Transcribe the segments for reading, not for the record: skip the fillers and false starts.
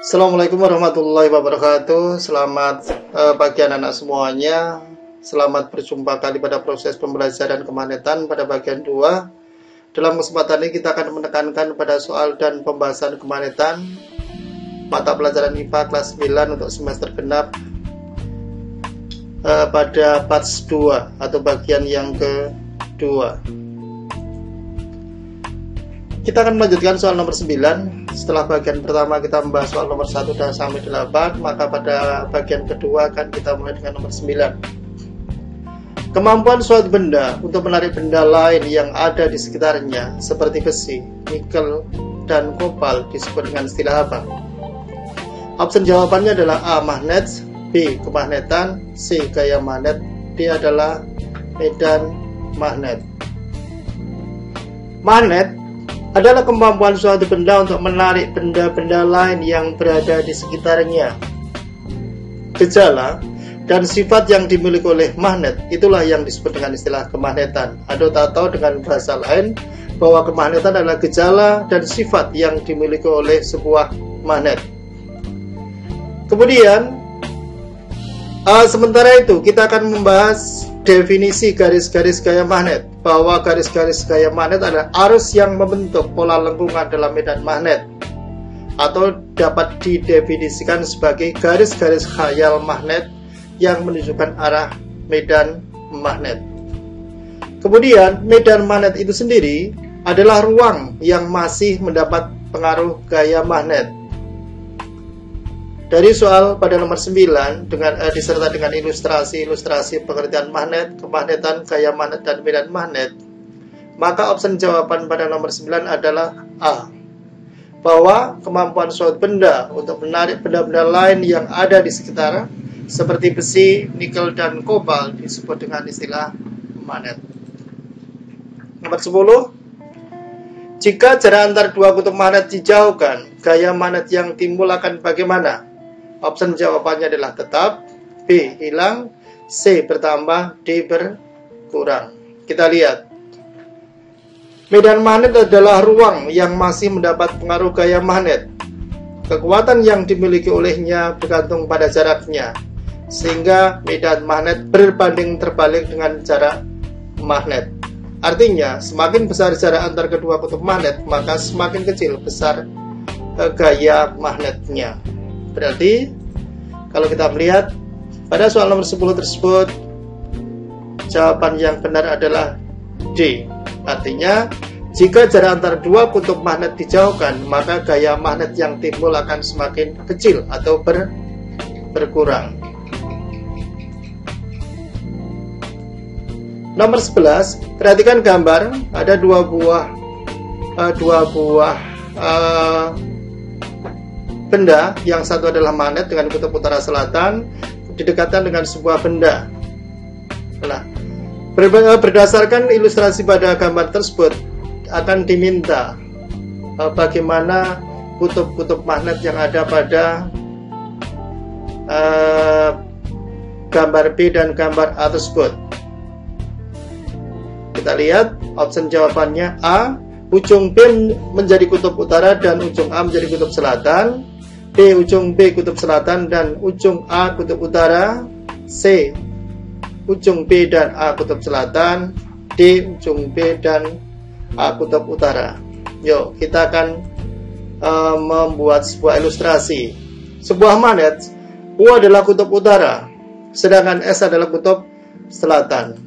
Assalamualaikum warahmatullahi wabarakatuh. Selamat pagi anak-anak semuanya. Selamat berjumpa kali pada proses pembelajaran kemagnetan pada bagian 2. Dalam kesempatan ini kita akan menekankan pada soal dan pembahasan kemagnetan mata pelajaran IPA kelas 9 untuk semester genap pada parts 2 atau bagian yang kedua. Kita akan melanjutkan soal nomor 9. Setelah bagian pertama kita membahas soal nomor 1 dan sampai 8, maka pada bagian kedua akan kita mulai dengan nomor 9. Kemampuan suatu benda untuk menarik benda lain yang ada di sekitarnya seperti besi, nikel, dan kopal disebut dengan istilah apa? Opsi jawabannya adalah A. Magnet, B. Kemagnetan, C. Gaya magnet, D adalah medan magnet. Magnet adalah kemampuan suatu benda untuk menarik benda-benda lain yang berada di sekitarnya. Gejala dan sifat yang dimiliki oleh magnet itulah yang disebut dengan istilah kemagnetan. Atau dengan bahasa lain bahwa kemagnetan adalah gejala dan sifat yang dimiliki oleh sebuah magnet. Kemudian sementara itu kita akan membahas definisi garis-garis gaya magnet, bahwa garis-garis gaya magnet adalah arus yang membentuk pola lengkungan dalam medan magnet, atau dapat didefinisikan sebagai garis-garis khayal magnet yang menunjukkan arah medan magnet. Kemudian medan magnet itu sendiri adalah ruang yang masih mendapat pengaruh gaya magnet. Dari soal pada nomor 9 disertai dengan ilustrasi pengertian magnet, kemagnetan, gaya magnet, dan medan magnet, maka opsi jawaban pada nomor 9 adalah A. Bahwa kemampuan suatu benda untuk menarik benda-benda lain yang ada di sekitar seperti besi, nikel, dan kopal disebut dengan istilah magnet. Nomor 10. Jika jarak antar dua kutub magnet dijauhkan, gaya magnet yang timbul akan bagaimana? Opsi jawabannya adalah tetap, B. hilang, C. bertambah, D. berkurang. Kita lihat. Medan magnet adalah ruang yang masih mendapat pengaruh gaya magnet. Kekuatan yang dimiliki olehnya bergantung pada jaraknya, sehingga medan magnet berbanding terbalik dengan jarak magnet. Artinya, semakin besar jarak antar kedua kutub magnet, maka semakin kecil besar gaya magnetnya. Berarti kalau kita melihat pada soal nomor 10 tersebut, jawaban yang benar adalah D. Artinya jika jarak antara dua kutub magnet dijauhkan, maka gaya magnet yang timbul akan semakin kecil atau berkurang. Nomor 11, perhatikan gambar. Ada dua buah benda, yang satu adalah magnet dengan kutub utara selatan, didekatkan dengan sebuah benda. Nah, berdasarkan ilustrasi pada gambar tersebut akan diminta bagaimana kutub-kutub magnet yang ada pada gambar B dan gambar A tersebut. Kita lihat opsi jawabannya A. Ujung B menjadi kutub utara dan ujung A menjadi kutub selatan. B. Ujung B kutub selatan dan ujung A kutub utara. C. Ujung B dan A kutub selatan. D. Ujung B dan A kutub utara. Yuk, kita akan membuat sebuah ilustrasi. Sebuah magnet, U adalah kutub utara, sedangkan S adalah kutub selatan.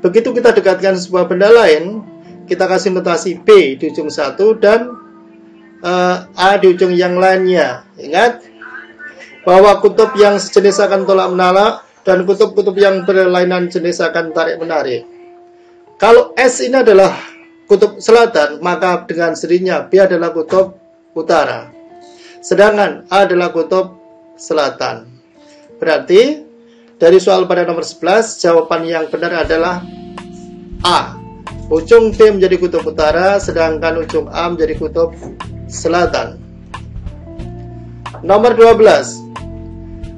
Begitu kita dekatkan sebuah benda lain, kita kasih notasi B di ujung satu dan A di ujung yang lainnya. Ingat bahwa kutub yang sejenis akan tolak menolak dan kutub-kutub yang berlainan jenis akan tarik menarik. Kalau S ini adalah kutub selatan, maka dengan sendirinya B adalah kutub utara, sedangkan A adalah kutub selatan. Berarti dari soal pada nomor 11, jawaban yang benar adalah A. Ujung B menjadi kutub utara, sedangkan ujung A menjadi kutub selatan. Nomor 12.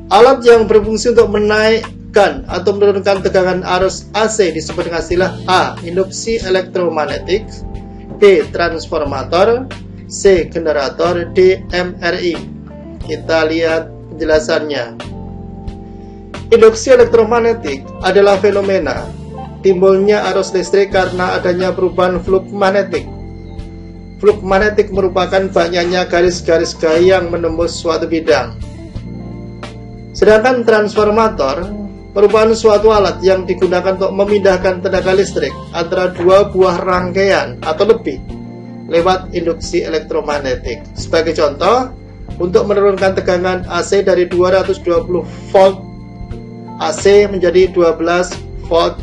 Alat yang berfungsi untuk menaikkan atau menurunkan tegangan arus AC disebut dengan istilah A. Induksi elektromagnetik, B. Transformator, C. Generator, D. MRI. Kita lihat penjelasannya. Induksi elektromagnetik adalah fenomena timbulnya arus listrik karena adanya perubahan flux magnetik. Flux magnetik merupakan banyaknya garis-garis gaya yang menembus suatu bidang. Sedangkan transformator merupakan suatu alat yang digunakan untuk memindahkan tenaga listrik antara dua buah rangkaian atau lebih lewat induksi elektromagnetik. Sebagai contoh, untuk menurunkan tegangan AC dari 220 volt AC menjadi 12 volt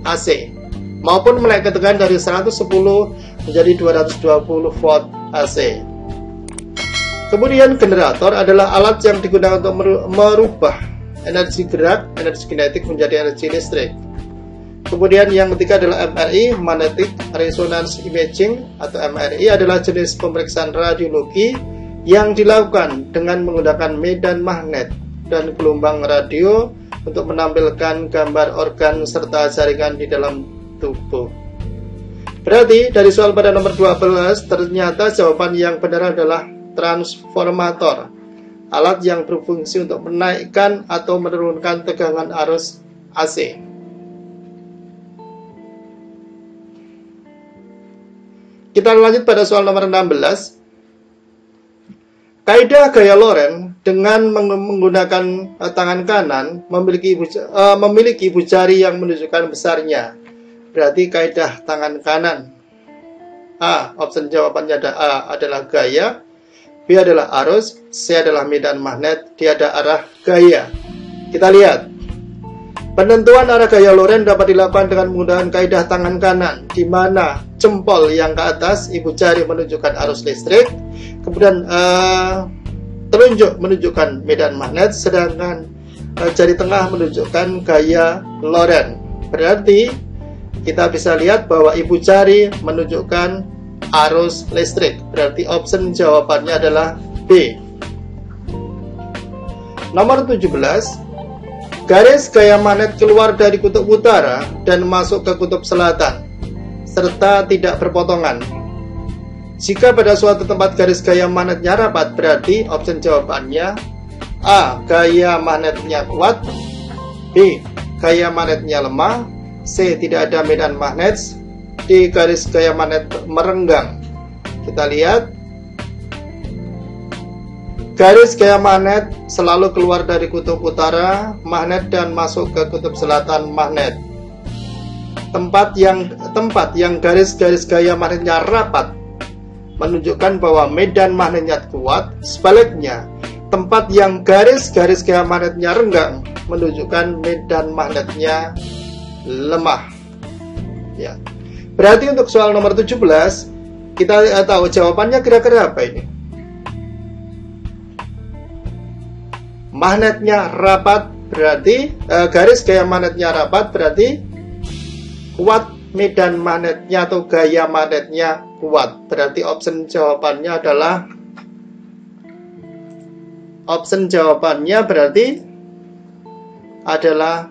AC, maupun menaikkan tegangan dari 110 menjadi 220 volt AC. Kemudian generator adalah alat yang digunakan untuk merubah energi gerak, energi kinetik menjadi energi listrik. Kemudian yang ketiga adalah MRI, Magnetic Resonance Imaging atau MRI adalah jenis pemeriksaan radiologi yang dilakukan dengan menggunakan medan magnet dan gelombang radio untuk menampilkan gambar organ serta jaringan di dalam tubuh. Berarti dari soal pada nomor 12 ternyata jawaban yang benar adalah transformator, alat yang berfungsi untuk menaikkan atau menurunkan tegangan arus AC. Kita lanjut pada soal nomor 16. Kaidah gaya Lorentz dengan menggunakan tangan kanan memiliki ibu jari yang menunjukkan besarnya. Berarti kaidah tangan kanan. A, opsi jawabannya ada A adalah gaya, B adalah arus, C adalah medan magnet, D ada arah gaya. Kita lihat. Penentuan arah gaya Lorentz dapat dilakukan dengan menggunakan kaidah tangan kanan, di mana jempol yang ke atas, ibu jari menunjukkan arus listrik, kemudian telunjuk menunjukkan medan magnet, sedangkan jari tengah menunjukkan gaya Lorentz. Berarti kita bisa lihat bahwa ibu jari menunjukkan arus listrik. Berarti opsi jawabannya adalah B. Nomor 17. Garis gaya magnet keluar dari kutub utara dan masuk ke kutub selatan, serta tidak berpotongan. Jika pada suatu tempat garis gaya magnetnya rapat, berarti opsi jawabannya A. Gaya magnetnya kuat, B. Gaya magnetnya lemah, C. Tidak ada medan magnet, D. Garis gaya magnet merenggang. Kita lihat. Garis gaya magnet selalu keluar dari kutub utara magnet dan masuk ke kutub selatan magnet. Tempat yang garis-garis gaya magnetnya rapat menunjukkan bahwa medan magnetnya kuat. Sebaliknya, tempat yang garis-garis gaya magnetnya renggang menunjukkan medan magnetnya lemah. Ya. Berarti untuk soal nomor 17 kita tahu jawabannya kira-kira apa ini? Magnetnya rapat berarti garis gaya magnetnya rapat berarti kuat, medan magnetnya atau gaya magnetnya kuat. Berarti opsi jawabannya adalah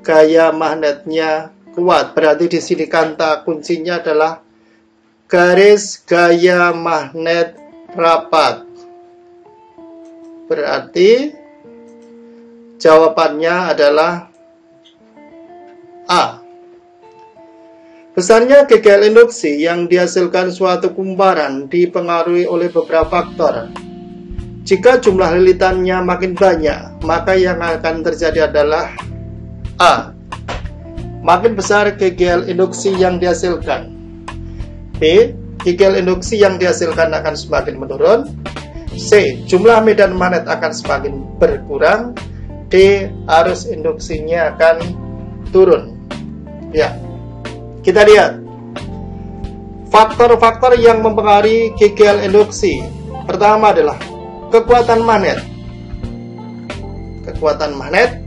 gaya magnetnya kuat. Berarti di sini kata kuncinya adalah garis gaya magnet rapat. Berarti jawabannya adalah A. Besarnya GGL induksi yang dihasilkan suatu kumparan dipengaruhi oleh beberapa faktor. Jika jumlah lilitannya makin banyak, maka yang akan terjadi adalah A. Makin besar GGL induksi yang dihasilkan. B. GGL induksi yang dihasilkan akan semakin menurun. C. Jumlah medan magnet akan semakin berkurang. D. Arus induksinya akan turun. Ya, kita lihat faktor-faktor yang mempengaruhi GGL induksi. Pertama adalah kekuatan magnet. Kekuatan magnet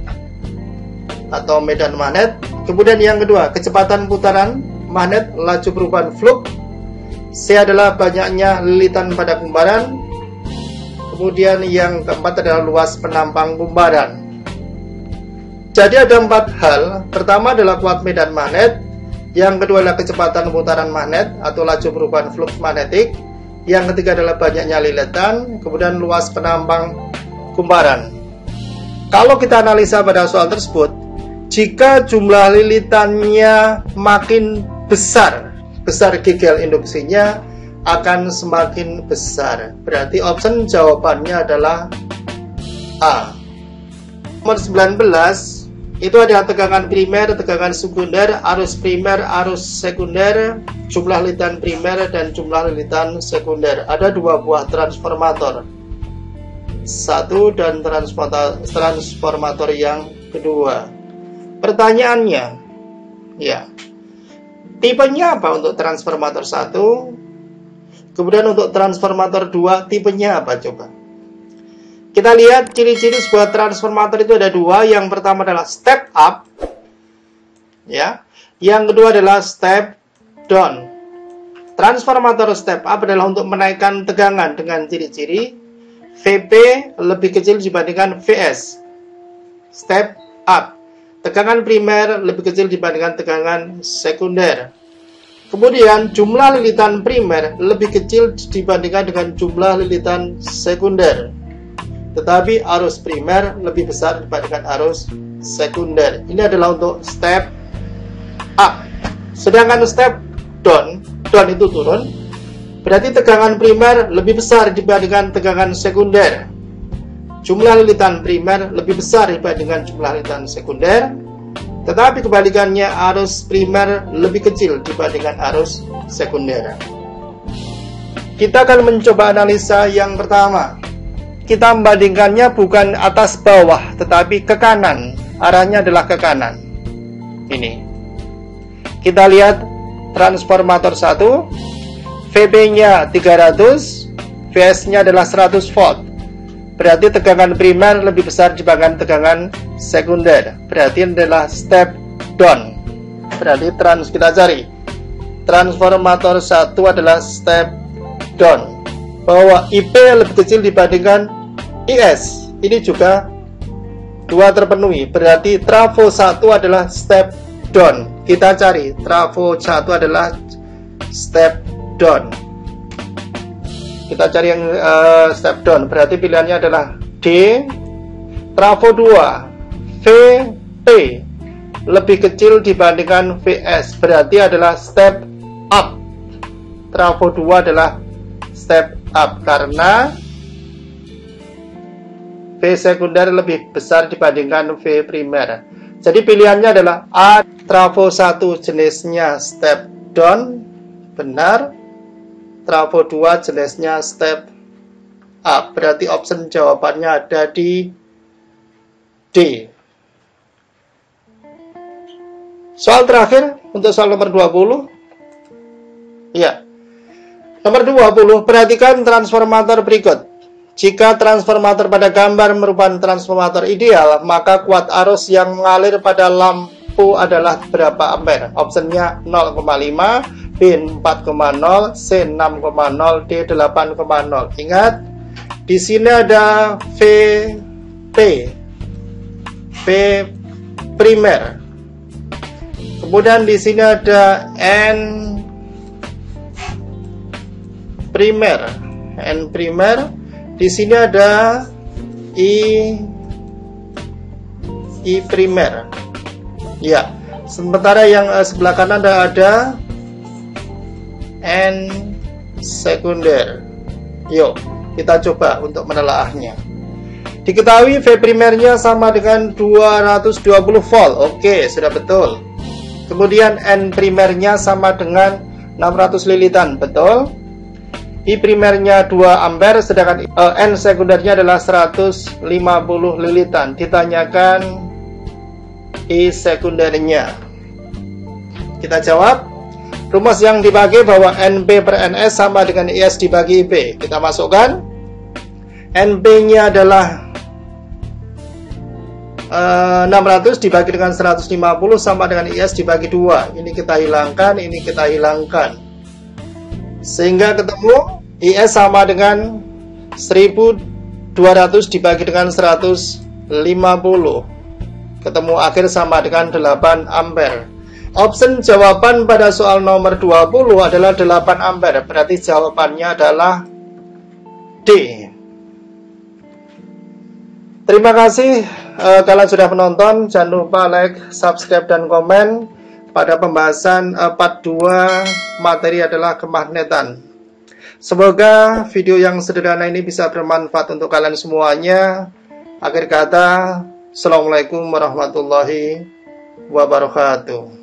atau medan magnet. Kemudian yang kedua, kecepatan putaran magnet, laju perubahan flux. C adalah banyaknya lilitan pada kumparan. Kemudian yang keempat adalah luas penampang kumparan. Jadi ada 4 hal. Pertama adalah kuat medan magnet. Yang kedua adalah kecepatan putaran magnet atau laju perubahan flux magnetik. yang ketiga adalah banyaknya lilitan, kemudian luas penambang kumparan. Kalau kita analisa pada soal tersebut, jika jumlah lilitannya makin besar gigel induksinya akan semakin besar. Berarti option jawabannya adalah A. Nomor 19 itu ada tegangan primer, tegangan sekunder, arus primer, arus sekunder, jumlah lilitan primer dan jumlah lilitan sekunder. Ada dua buah transformator, satu dan transformator yang kedua. Pertanyaannya, ya, tipenya apa untuk transformator 1? Kemudian untuk transformator 2 tipenya apa coba? Kita lihat ciri-ciri sebuah transformator itu ada dua. Yang pertama adalah step up, ya. Yang kedua adalah step down. Transformator step up adalah untuk menaikkan tegangan dengan ciri-ciri VP lebih kecil dibandingkan VS. Step up. Tegangan primer lebih kecil dibandingkan tegangan sekunder. Kemudian jumlah lilitan primer lebih kecil dibandingkan dengan jumlah lilitan sekunder. Tetapi arus primer lebih besar dibandingkan arus sekunder. Ini adalah untuk step up. Sedangkan step down itu turun. Berarti tegangan primer lebih besar dibandingkan tegangan sekunder. Jumlah lilitan primer lebih besar dibandingkan jumlah lilitan sekunder. Tetapi kebalikannya, arus primer lebih kecil dibandingkan arus sekunder. Kita akan mencoba analisa yang pertama. Kita membandingkannya bukan atas bawah, tetapi ke kanan. Arahnya adalah ke kanan. Ini. Kita lihat transformator 1. VP-nya 300, VS-nya adalah 100 volt. Berarti tegangan primer lebih besar dibandingkan tegangan sekunder. Berarti adalah step down. Berarti kita cari. Transformator 1 adalah step down. Bahwa IP lebih kecil dibandingkan IS. Ini juga dua terpenuhi. Berarti trafo 1 adalah step down. Kita cari. Trafo 1 adalah step down. Kita cari yang step down. Berarti pilihannya adalah D. Trafo 2 VP lebih kecil dibandingkan VS. Berarti adalah step up. Trafo 2 adalah step up karena V sekunder lebih besar dibandingkan V primer. Jadi pilihannya adalah A. Trafo 1 jenisnya step down. Benar. Trafo 2 jenisnya step up. Berarti option jawabannya ada di D. Soal terakhir untuk soal nomor 20. Ya. Nomor 20, perhatikan transformator berikut. Jika transformator pada gambar merupakan transformator ideal, maka kuat arus yang mengalir pada lampu adalah berapa ampere? Optionnya 0,5, B 4,0, C 6,0, D 8,0. Ingat, di sini ada VP, V primer. Kemudian di sini ada N primer. Di sini ada I primer. Ya. Sementara yang sebelah kanan ada N sekunder. Yuk, kita coba untuk menelaahnya. Diketahui V primernya sama dengan 220 volt. Oke, sudah betul. Kemudian N primernya sama dengan 600 lilitan. Betul. I primernya 2 ampere, sedangkan N sekundernya adalah 150 lilitan. Ditanyakan I sekundernya. Kita jawab. Rumus yang dipakai bahwa NP per NS sama dengan IS dibagi IP. Kita masukkan. NP-nya adalah 600 dibagi dengan 150 sama dengan IS dibagi 2. Ini kita hilangkan, ini kita hilangkan. Sehingga ketemu IS sama dengan 1200 dibagi dengan 150. Ketemu akhir sama dengan 8 ampere. Option jawaban pada soal nomor 20 adalah 8 ampere. Berarti jawabannya adalah D. Terima kasih kalian sudah menonton. Jangan lupa like, subscribe, dan komen. Pada pembahasan part 2 materi adalah kemagnetan. Semoga video yang sederhana ini bisa bermanfaat untuk kalian semuanya. Akhir kata, Assalamualaikum warahmatullahi wabarakatuh.